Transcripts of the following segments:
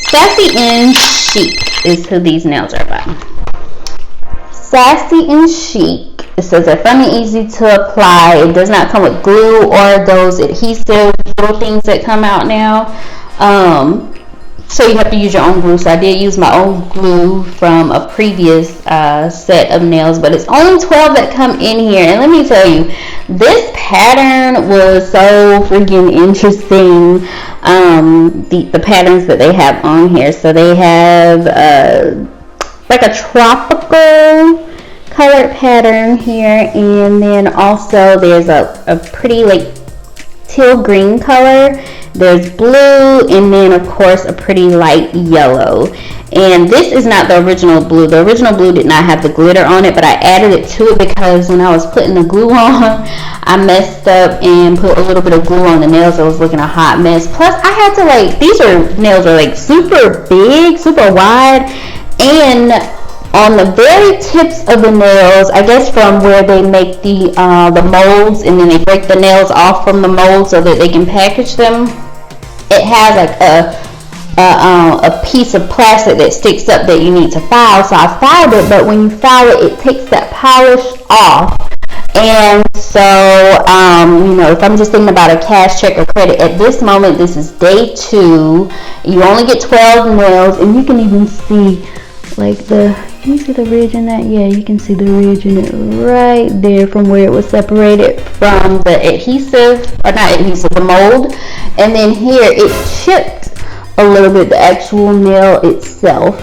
Sassy and Chic is who these nails are by. Sassy and Chic. It says they're fun and easy to apply. It does not come with glue or those adhesive little things that come out now. So you have to use your own glue. So I did use my own glue from a previous set of nails, but it's only 12 that come in here. And let me tell you, this pattern was so freaking interesting. The patterns that they have on here. So they have like a tropical colored pattern here, and then also there's a pretty like teal green color. There's blue, and then of course a pretty light yellow. And this is not the original blue. The original blue did not have the glitter on it, but I added it to it because when I was putting the glue on, I messed up and put a little bit of glue on the nails. It was looking a hot mess. Plus I had to like, these nails are like super big, super wide, and on the very tips of the nails, I guess from where they make the molds, and then they break the nails off from the molds so that they can package them, it has like a piece of plastic that sticks up that you need to file. So I filed it, but when you file it, it takes that polish off. And so, if I'm just thinking about a cash, check, or credit, at this moment, this is day 2. You only get 12 nails, and you can even see like can you see the ridge in that? Yeah, you can see the ridge in it right there from where it was separated from the adhesive, or not adhesive, the mold. And then here it chipped a little bit, the actual nail itself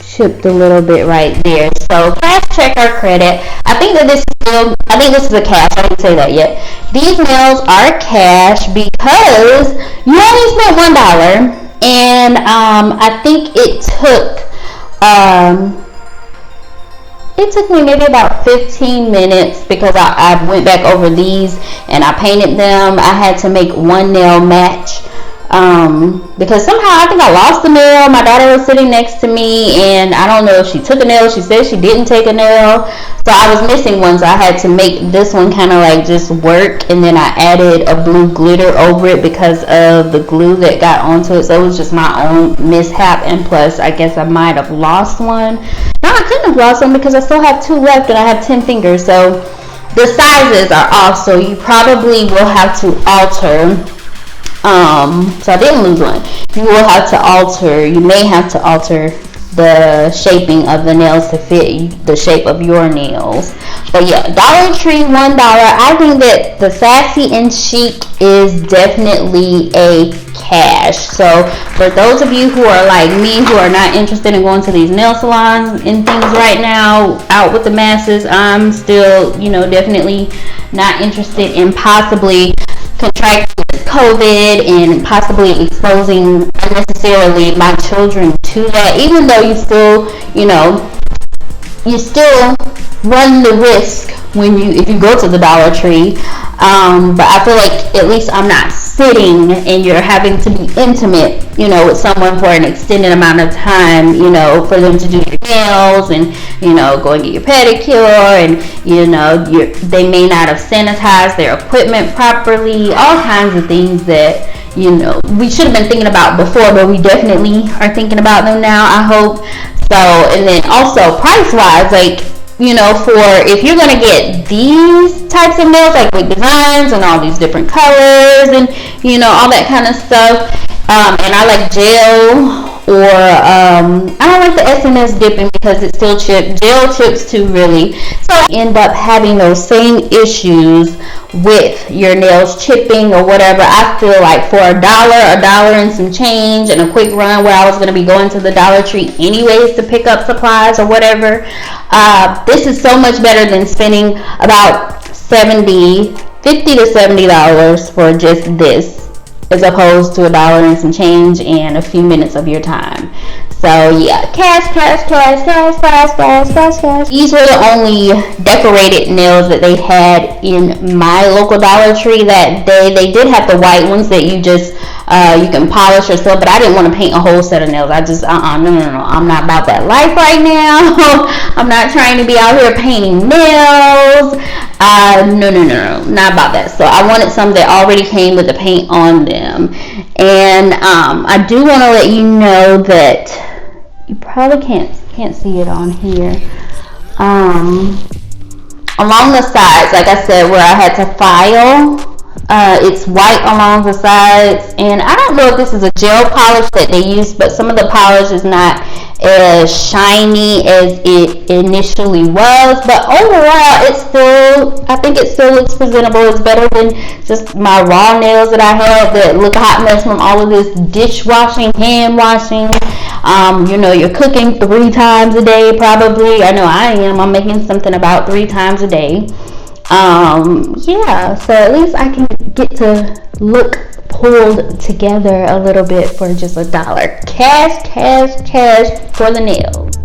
chipped a little bit right there. So cash, check, or credit. I think this is a cash. I didn't say that yet. These nails are cash because you only spent $1. And I think it took me maybe about 15 minutes because I went back over these and I painted them. I had to make one nail match because somehow I think I lost the nail. My daughter was sitting next to me, and I don't know if she took a nail. She said she didn't take a nail, so I was missing one, so I had to make this one kind of like just work. And then I added a blue glitter over it because of the glue that got onto it. So it was just my own mishap, and plus I guess I might have lost one. No, I couldn't have lost one because I still have 2 left and I have 10 fingers, so the sizes are off, so you probably will have to alter. So I didn't lose one. You may have to alter the shaping of the nails to fit the shape of your nails. But yeah, Dollar Tree, $1. I think that the Sassy and Chic is definitely a cash. So for those of you who are like me, who are not interested in going to these nail salons and things right now, out with the masses, I'm still, definitely not interested in possibly contracting COVID and possibly exposing unnecessarily my children to that, even though you still run the risk if you go to the Dollar Tree, but I feel like at least I'm not sitting and you're having to be intimate, with someone for an extended amount of time, for them to do your nails and, go and get your pedicure, and, they may not have sanitized their equipment properly, all kinds of things that, we should have been thinking about before, but we definitely are thinking about them now, I hope. So, and then also price-wise, like, for if you're going to get these types of nails, like with designs and all these different colors and, all that kind of stuff, and I like gel, or I don't like the SNS dipping because it still chips. Gel chips too, really. So I end up having those same issues with your nails chipping or whatever. I feel like for $1 and some change, and a quick run where I was going to be going to the Dollar Tree anyways to pick up supplies or whatever, this is so much better than spending about $50 to $70 for just this, as opposed to $1 and some change and a few minutes of your time. So yeah, cash. These were the only decorated nails that they had in my local Dollar Tree that day. They did have the white ones that you just You can polish yourself, but I didn't want to paint a whole set of nails. I just, no, I'm not about that life right now. I'm not trying to be out here painting nails. No, not about that. So I wanted some that already came with the paint on them. And I do want to let you know that you probably can't see it on here. Along the sides, like I said, where I had to file, it's white along the sides, and I don't know if this is a gel polish that they use, but some of the polish is not as shiny as it initially was, but overall I think it still looks presentable. It's better than just my raw nails that I had that look a hot mess from all of this dishwashing, hand washing. You're cooking 3 times a day probably. I know I am. I'm making something about 3 times a day. So at least I can get to look pulled together a little bit for just $1. Cash for the nails.